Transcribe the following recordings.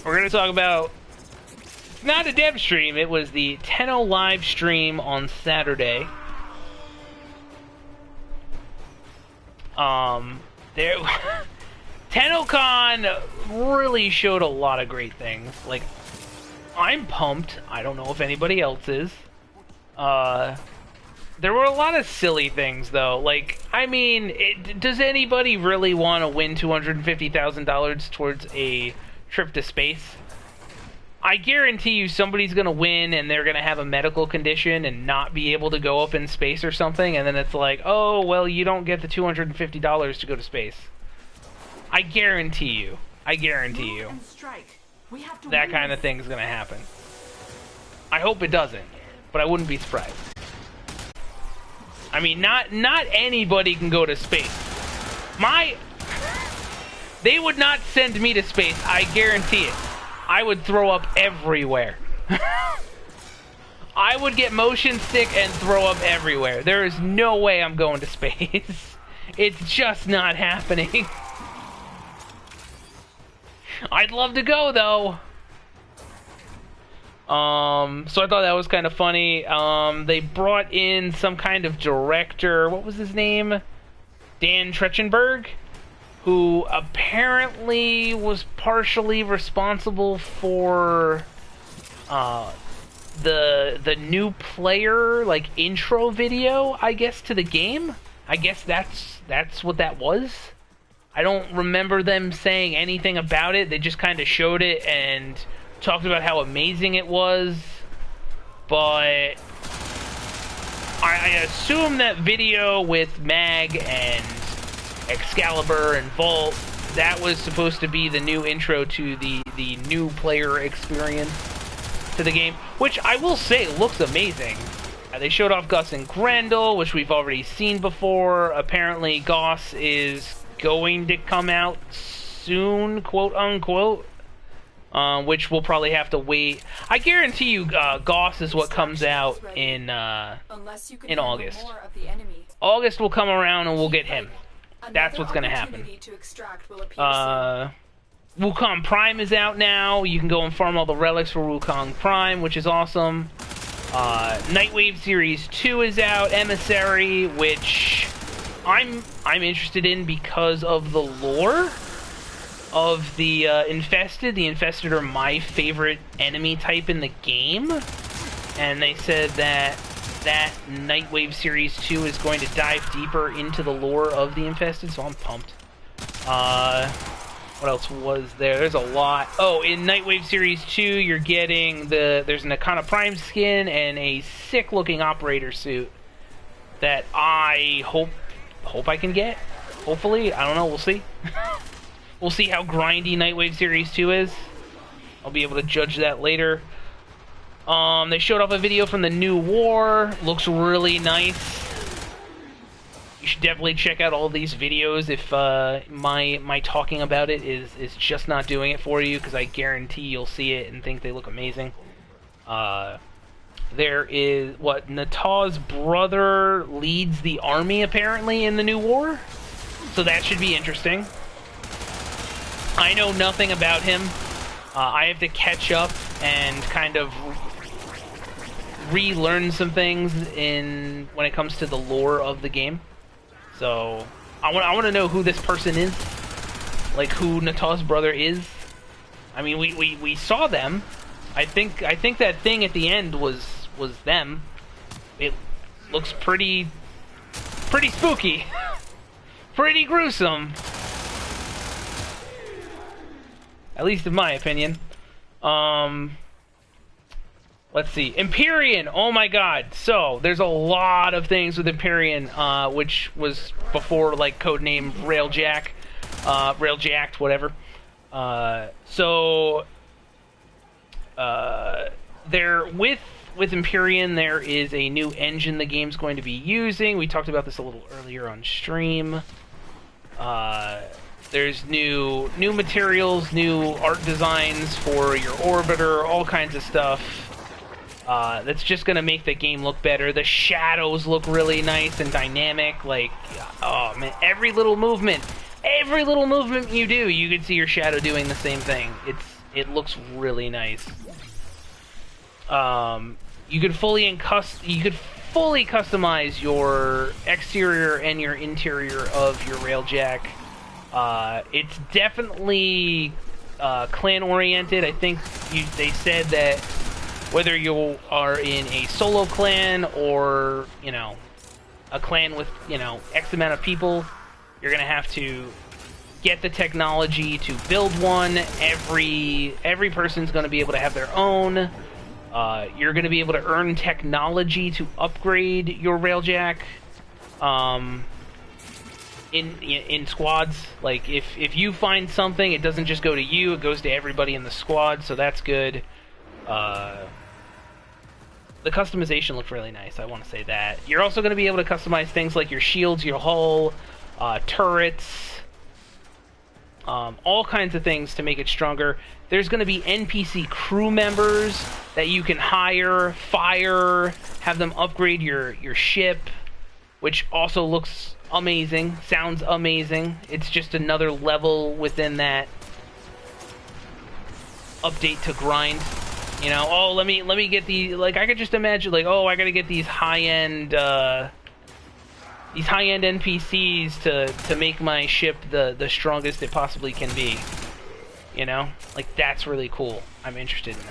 we're going to talk about not a dev stream, it was the Tenno live stream on Saturday. There Tenno Con really showed a lot of great things. Like, I'm pumped. I don't know if anybody else is. There were a lot of silly things, though. Like, I mean, does anybody really want to win $250,000 towards a trip to space? I guarantee you somebody's going to win and they're going to have a medical condition and not be able to go up in space or something, and then it's like, oh, well, you don't get the $250 to go to space. I guarantee you. I guarantee you. That kind of thing is going to happen. I hope it doesn't, but I wouldn't be surprised. I mean, not anybody can go to space. They would not send me to space, I guarantee it. I would throw up everywhere. I would get motion sick and throw up everywhere. There is no way I'm going to space. It's just not happening. I'd love to go, though. So I thought that was kind of funny. They brought in some kind of director. What was his name? Dan Trachtenberg, who apparently was partially responsible for the new player, like, intro video, I guess, to the game. I guess that's what that was. I don't remember them saying anything about it. They just kind of showed it and talked about how amazing it was. But I assume that video with Mag and Excalibur and Volt, that was supposed to be the new intro to the new player experience to the game, which I will say looks amazing. They showed off Gus and Grendel, which we've already seen before. Apparently Goss is going to come out soon, quote unquote, which we'll probably have to wait. I guarantee you Goss is what comes out in August. August will come around and we'll get him. That's what's going to happen. Wukong Prime is out now. You can go and farm all the relics for Wukong Prime, which is awesome. Nightwave Series 2 is out. Emissary, which I'm interested in because of the lore of the Infested. The Infested are my favorite enemy type in the game. And they said that Nightwave Series 2 is going to dive deeper into the lore of the Infested, so I'm pumped. What else was there? There's a lot. Oh, in Nightwave Series 2, you're getting there's an Akana Prime skin and a sick-looking operator suit that I hope I can get. Hopefully. I don't know. We'll see. We'll see how grindy Nightwave Series 2 is. I'll be able to judge that later. They showed off a video from the new war. Looks really nice. You should definitely check out all these videos if my talking about it is just not doing it for you, because I guarantee you'll see it and think they look amazing. There is, Natah's brother leads the army, apparently, in the new war. So that should be interesting. I know nothing about him. I have to catch up and kind of relearn some things when it comes to the lore of the game. So I want to know who this person is, like who Natah's brother is. I mean, we saw them. I think that thing at the end was them. It looks pretty spooky, pretty gruesome, at least in my opinion. Let's see. Empyrean! Oh my god. So, there's a lot of things with Empyrean, which was before, like, codename Railjack. Railjacked, whatever. There, with Empyrean, there is a new engine the game's going to be using. We talked about this a little earlier on stream. There's new materials, new art designs for your orbiter, all kinds of stuff. That's just gonna make the game look better. The shadows look really nice and dynamic. Like, oh man, every little movement you do, you can see your shadow doing the same thing. It looks really nice. You could fully customize your exterior and your interior of your railjack. It's definitely clan oriented. I think they said that whether you are in a solo clan or, you know, a clan with, you know, X amount of people, you're gonna have to get the technology to build one. Every person's gonna be able to have their own. You're gonna be able to earn technology to upgrade your railjack. In squads, like if you find something, it doesn't just go to you; it goes to everybody in the squad. So that's good. The customization looked really nice, I want to say that. You're also going to be able to customize things like your shields, your hull, turrets, all kinds of things to make it stronger. There's going to be NPC crew members that you can hire, fire, have them upgrade your ship, which also looks amazing, sounds amazing. It's just another level within that update to grind. You know, oh, let me get the, like, I could just imagine, like, oh, I gotta get these high-end NPCs to make my ship the strongest it possibly can be. You know? Like, that's really cool. I'm interested in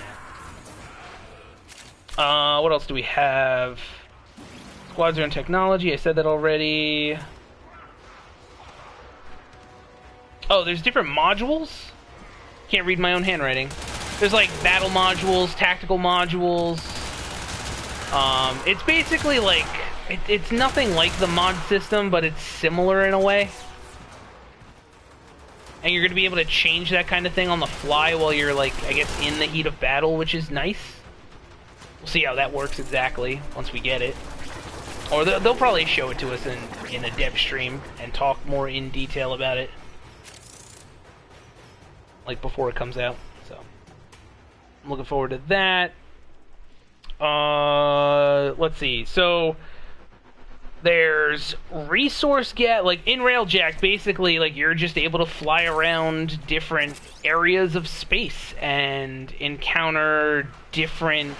that. What else do we have? Squads are in technology, I said that already. Oh, there's different modules? Can't read my own handwriting. There's like battle modules, tactical modules. It's basically like, it's nothing like the mod system, but it's similar in a way. And you're going to be able to change that kind of thing on the fly while you're, like, I guess, in the heat of battle, which is nice. We'll see how that works exactly once we get it. Or they'll probably show it to us in a dev stream and talk more in detail about it. Like, before it comes out. So, I'm looking forward to that. Let's see. So, there's resource like in Railjack, basically, like, you're just able to fly around different areas of space and encounter different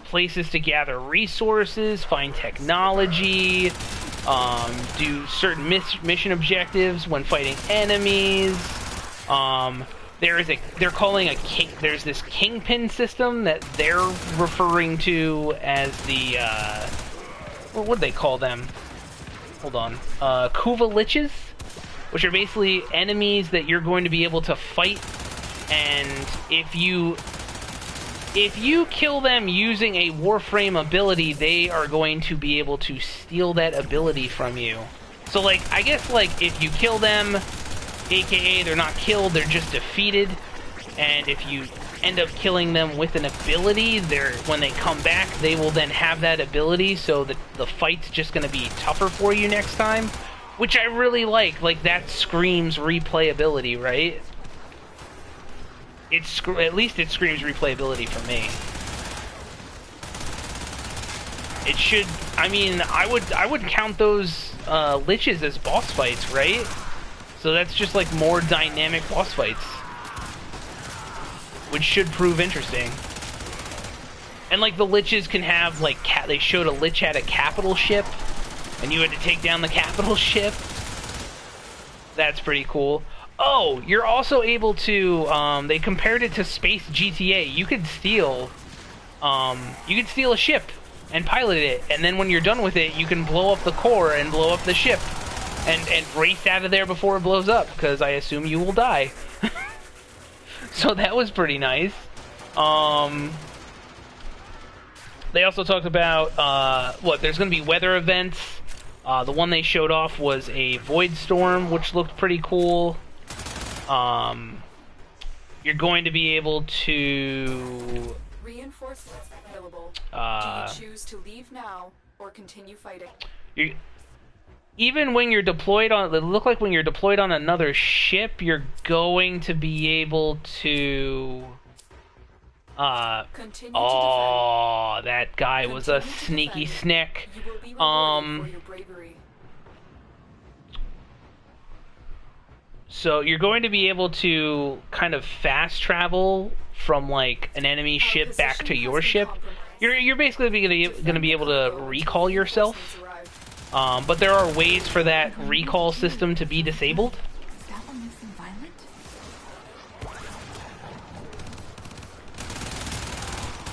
places to gather resources, find technology, do certain mission objectives when fighting enemies. They're calling there's this kingpin system that they're referring to as the, what do they call them? Hold on. Kuva Liches, which are basically enemies that you're going to be able to fight, and if you kill them using a Warframe ability, they are going to be able to steal that ability from you. So, like, I guess, like, if you kill them, aka they're not killed, they're just defeated, and if you end up killing them with an ability, when they come back, they will then have that ability, so that the fight's just going to be tougher for you next time, which I really like. Like, that screams replayability, right? At least it screams replayability for me. It should, I mean, I would count those liches as boss fights, right? So that's just like more dynamic boss fights, which should prove interesting. And like the liches can have, like, they showed a lich had a capital ship, and you had to take down the capital ship. That's pretty cool. Oh, you're also able to, they compared it to Space GTA. You could steal a ship and pilot it, and then when you're done with it, you can blow up the core and blow up the ship and race out of there before it blows up, because I assume you will die. So that was pretty nice. They also talked about, there's going to be weather events. The one they showed off was a void storm, which looked pretty cool. You're going to be able to... Reinforcements available. Do you choose to leave now or continue fighting? Even when you're deployed on... It looked like when you're deployed on another ship, you're going to be able to... Continue oh, that guy was a sneaky snick. You will be rewarded for your bravery. So you're going to be able to kind of fast travel from like an enemy ship back to your ship. You're basically going to be able to recall yourself. But there are ways for that recall system to be disabled.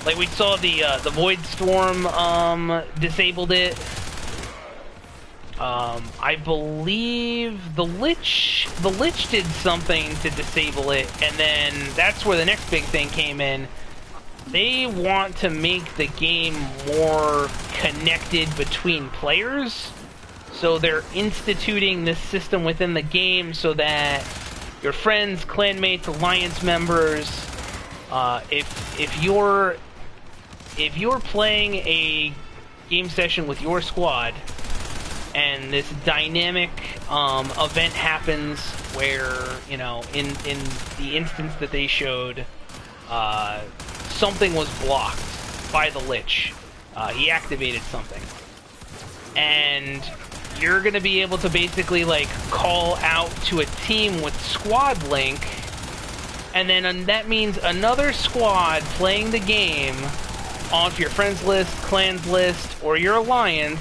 Like we saw the Void Storm disabled it. I believe the Lich did something to disable it, and then that's where the next big thing came in. They want to make the game more connected between players, so they're instituting this system within the game so that your friends, clanmates, alliance members, if you're playing a game session with your squad and this dynamic event happens where, you know, in the instance that they showed, something was blocked by the Lich. He activated something. And you're going to be able to basically, like, call out to a team with squad link, and then that means another squad playing the game off your friends list, clans list, or your alliance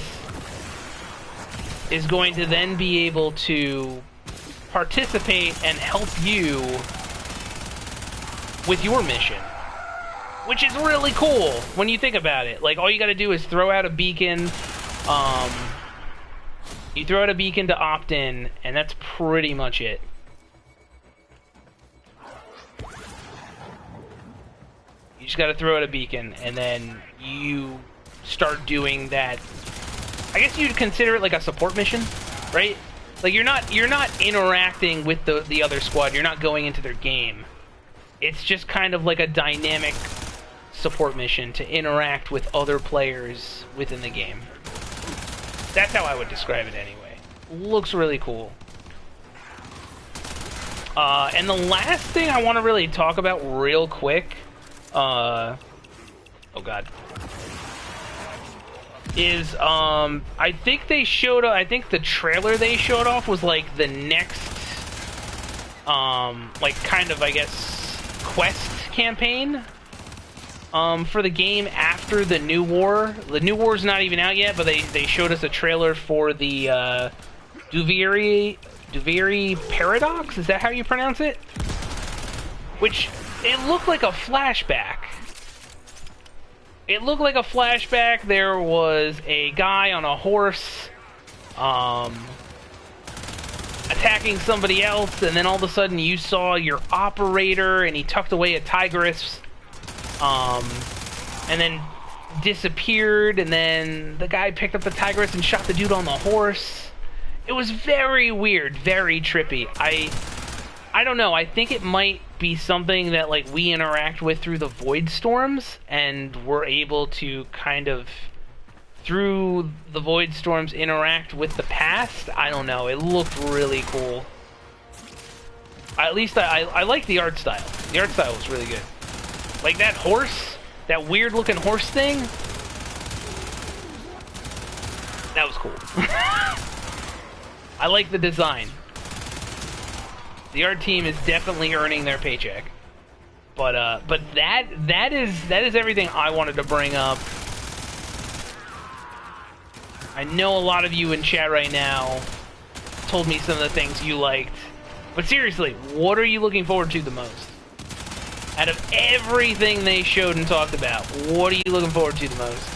is going to then be able to participate and help you with your mission. Which is really cool when you think about it. Like, all you gotta do is throw out a beacon. You throw out a beacon to opt in, and that's pretty much it. You just gotta throw out a beacon, and then you start doing that. I guess you'd consider it like a support mission, right? Like, you're not interacting with the other squad. You're not going into their game. It's just kind of like a dynamic support mission to interact with other players within the game. That's how I would describe it anyway. Looks really cool. And the last thing I want to really talk about real quick, oh god, is I think they showed, I think the trailer they showed off was like the next, like kind of, I guess, quest campaign for the game after the New War. The New War's not even out yet, but they showed us a trailer for the Duviri Paradox? Is that how you pronounce it? Which, it looked like a flashback. It looked like a flashback. There was a guy on a horse attacking somebody else, and then all of a sudden you saw your operator, and he tucked away a tigress, and then disappeared, and then the guy picked up the tigress and shot the dude on the horse. It was very weird, very trippy. I don't know, I think it might be something that, like, we interact with through the Void Storms, and we're able to kind of, through the Void Storms, interact with the past. I don't know, it looked really cool. At least I like the art style. The art style was really good. Like that horse, that weird looking horse thing, that was cool. I like the design. The art team is definitely earning their paycheck. But that is everything I wanted to bring up. I know a lot of you in chat right now told me some of the things you liked. But seriously, what are you looking forward to the most? Out of everything they showed and talked about, what are you looking forward to the most?